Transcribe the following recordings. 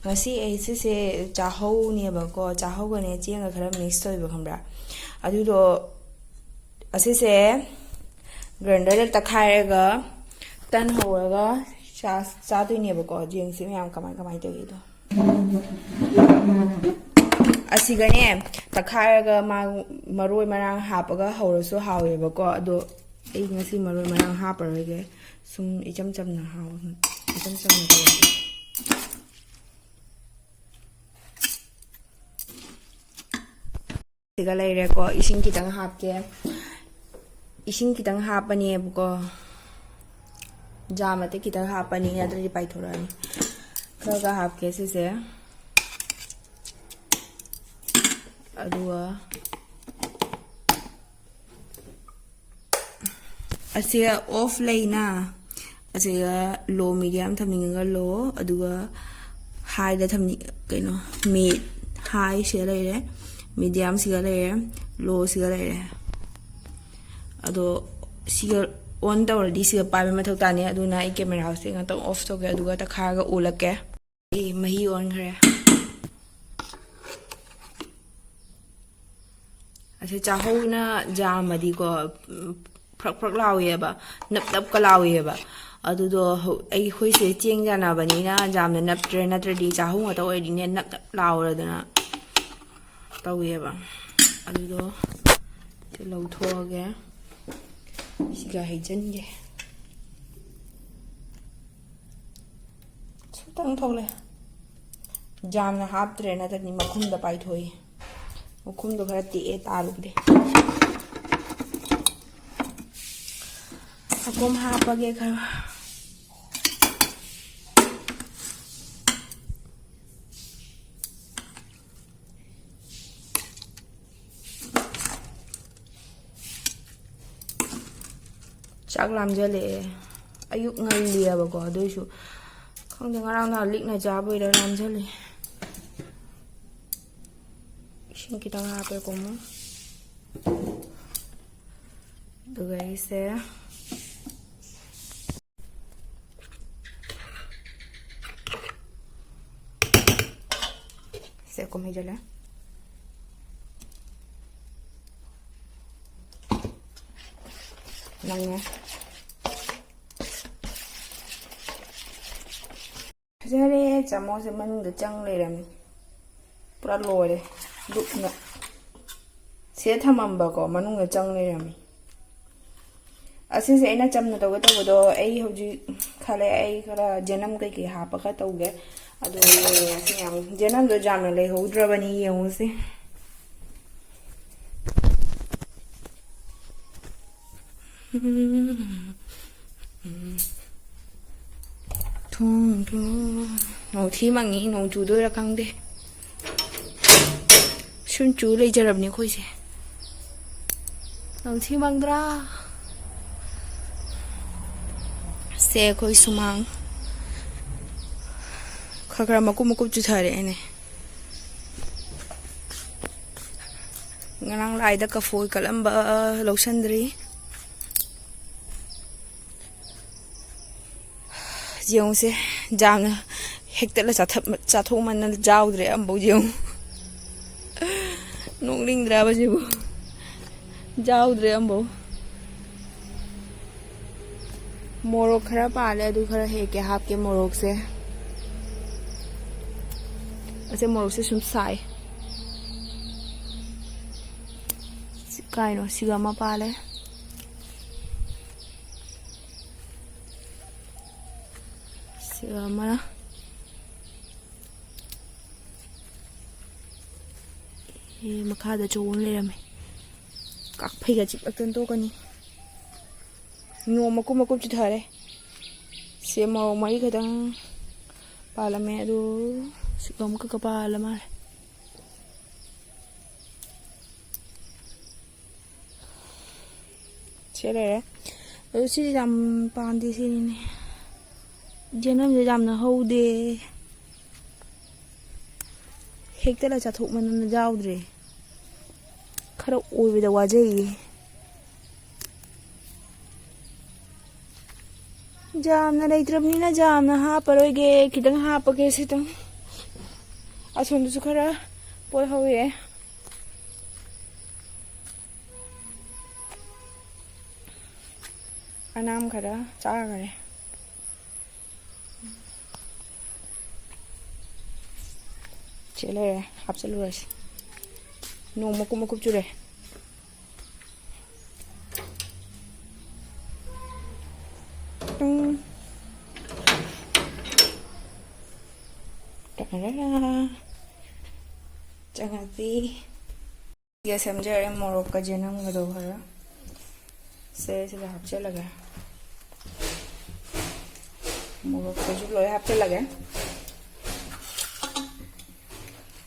ngasi ai se chahau ne ba ko chahau ga ne chenga khara mix toy ba khambra adu do asise grinder ta khai ga tan ho ga cha tu ne ba ko jeng se myam kamai to gi do asiga ne ta khai ga maroi marang hap ga hawrasu hawe ba ko ado ai ngasi maroi marang hap ra ge sum icham cham na haw icham cham na siga leire ko ising kitang hap ke ising kitang hapani ko jamate kitang hapani adri pai thorani kaga hap ke se adua asia off laina asia low medium thamninga low aduga high da thamni kaino mid high se leire medium siga leire low siga leire ado siga on da already siga pai ma thau tani aduna I camera se ngata off to ge aduga ta khaga ulake mahi on khare ase chahau na jamadi ko phrak lawi ba nap ka lawi ba adu do ai khoi se cheng jana bani na jamna nap tre na tredi chahau ngata oi di ne nap lawra dana tawi ba adu do se lau tho ge siga haijan ge sutang thole jamna hap tre na tani makhum da pai thoi makhum do khara ti e taru de akom hapage khara chak lam jale ayuk ngai lia ba ko doi su khang de ngarang na lik na ja boi da lam jale shin ki tang ha pe ko mo do gai se ko me jale nangnya jare chamo se man de chang le ram pura lo de duk na se thamam ba ko manung de chang le ram asise ina cham na to do ai hoji khale ai khara janam kai ki ha pa ka to ge ado siam janam do jam le ho dra bani yong se thong no thi mangi no chu do ra kang de shun chu le jarab ni khoi se no thi mang dra se khoi sumang khagra maku chu thare ne ngarang lai da ka foi kalamba losandri jiong se jamna hekta la cha thong man na jaw dre am bo jiong nong ling dra ba ji bo jaw dre am bo morok khara pa le du khara he ke hap ke morok se ase morok se sum sai kai no sigama pa le mana makha da chon le rame kak phai ga chip akton to kani no makum chi thare se ma mai ga dang pala me do sigam ka pala ma chere si jam pan di sini ne janam je jam na ho de hekta la cha thuk man na jaw dre khara oi be da wajai jam na dai trap ni na jam na ha paroi ge kidang ha pa ge se tang ꯑꯁꯣꯝꯗꯁꯨ ꯈꯔ ꯄꯣꯠ ꯍꯧꯋꯦ ꯑꯅꯥꯝ ꯈꯔ ꯆꯥꯈꯔꯦ ꯁꯤ ꯂꯩꯔꯦ ꯍꯥꯞꯆꯤꯜꯂꯨꯔꯁꯤ ꯅꯣꯡ ꯃꯀꯨꯞ ꯃꯀꯨꯞ ꯆꯨꯔꯦ ꯆꯪꯉꯛꯄꯤ ꯁꯦꯝꯖꯔꯦ ꯃꯣꯔꯣꯛꯀ ꯖꯦꯅꯝꯒꯗꯣ ꯈꯔ ꯁꯤꯗ ꯍꯥꯞꯆꯤꯜꯂꯒꯦ ꯃꯣꯔꯣꯛꯀꯁꯨ ꯂꯣꯏ ꯍꯥꯞꯆꯤꯜꯂꯒꯦ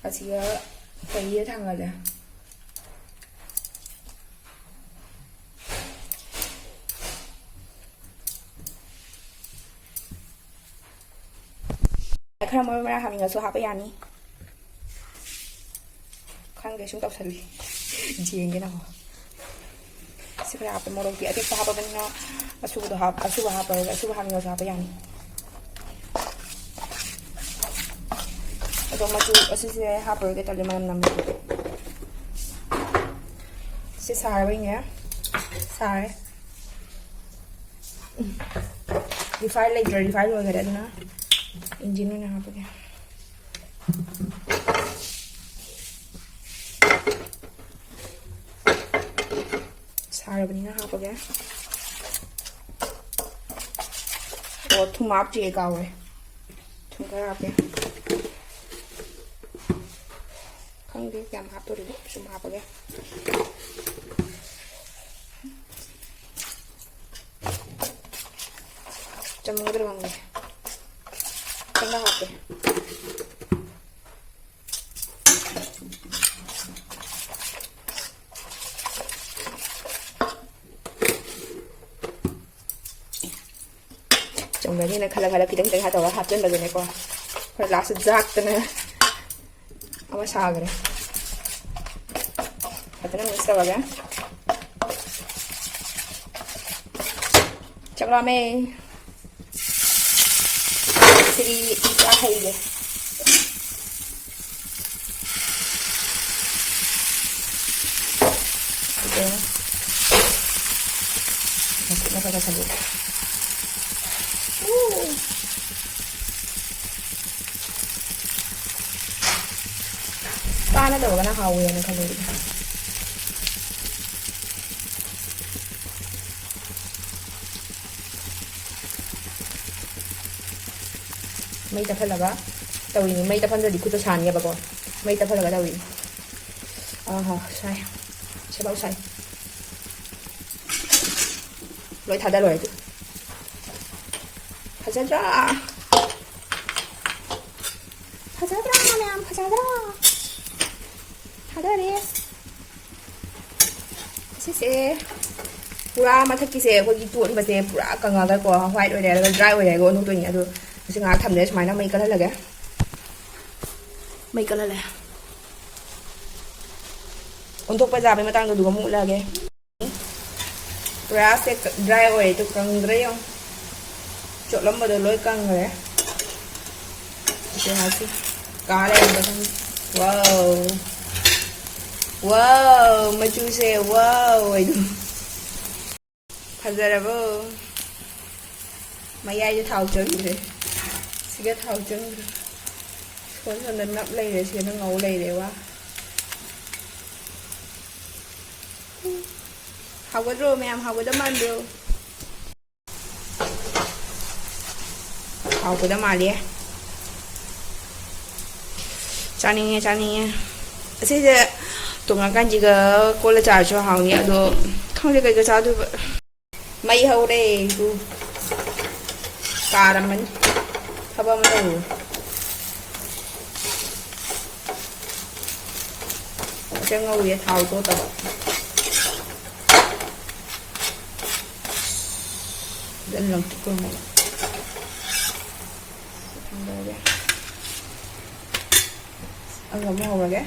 ꯑꯁꯤꯒ ꯀꯩꯗ ꯊꯥꯡꯒꯠꯂꯦ खरा मर मरा हामिंगसु हापा यानी खंगे सुम तौसली जेंगे ना हो सिखरा हापे मोरोकी अति हापा बनिना असुबो हामिंगसु हापा यानी अदो मचु असिसे हापरगे तले मनम नम से सारबैने सारे रिफाइन लेटर रिफाइन वगैरह ना इंजिन में यहाँ पे क्या सारा बनी ना यहाँ पे क्या और तुम आप चाहिए का हुआ है तुम कर आप क्या खंगे क्या हम आप तो ले तुम आप क्या चम्मच रखेंगे ठंडा हाथ पे chồng này như khala khala kitang kitang hatawa hapchen bagane ko for last exact na awa sagre atana mix kawaga chakla me Siri क्या है ये masih apa kata dia paano daw na hawi yan kalori may tapalaga tawin may tapan ra di ko to sanya ba ko may tapalaga tawin aha sai sabaw sai loi thada loi tu phajadra ma'am phajadra thada re se pura mathak ki se ko gi tu ba se pura kanga ga ko white oi le dry oi le go nu tu ni adu Kasi nga tham này smile mấy cái là cái mấy cái là untuk pa jabe matang do mo lagi grass dry oil to kang dry yung chok lam ba do loy kang re ito hasi kale ba kang wow wow machu se wow ay do phazarabo mayai jo thau chơi gì cái thau chân con cho nên nắp lấy để xem nó ngầu lấy để quá học cái rồi mẹ học cái đâm ăn được học cái đâm ăn đi cha nè thế giờ tụi nó cái gì cái cô là trả cho học nhỉ được không thì cái sao được mấy hậu đây tu cả làm mình Haba mo daw. Siya nga uwi at hawag ko ito. Dan lang ito ko mo. Ang gama hawag eh.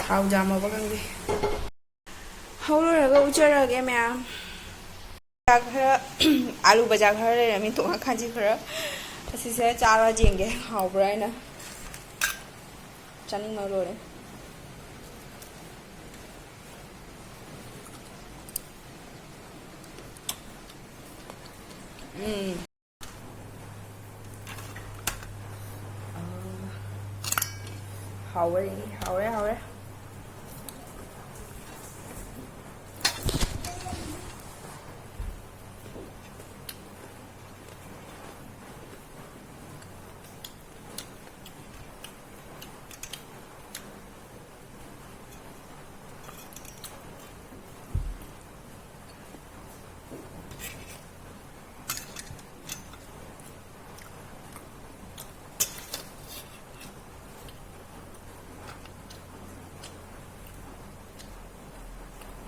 Hawag jama ba kang di. Hawag raga ucara ge ma'am. खरा आलू बजा खरा Laramie तोंगा खाजी खरा असिसे चारा जेंगे हाउब्रा हैना चानिंग मरोरे हाउरे हाउरे हाउरे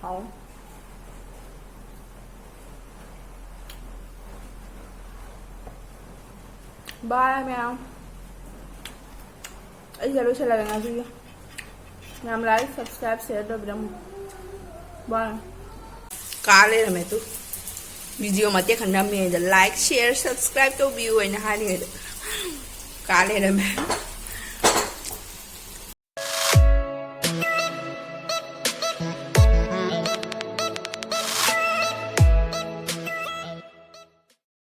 好 Bye mèo. Ấy giờ sẽ là ngày video. Làm like, subscribe, share được không? Bye. Cá lên là mẹ tu. Video mà tiếc khẩn đam mê like, share, subscribe cho view ấy là hai người. Cá lên là mẹ.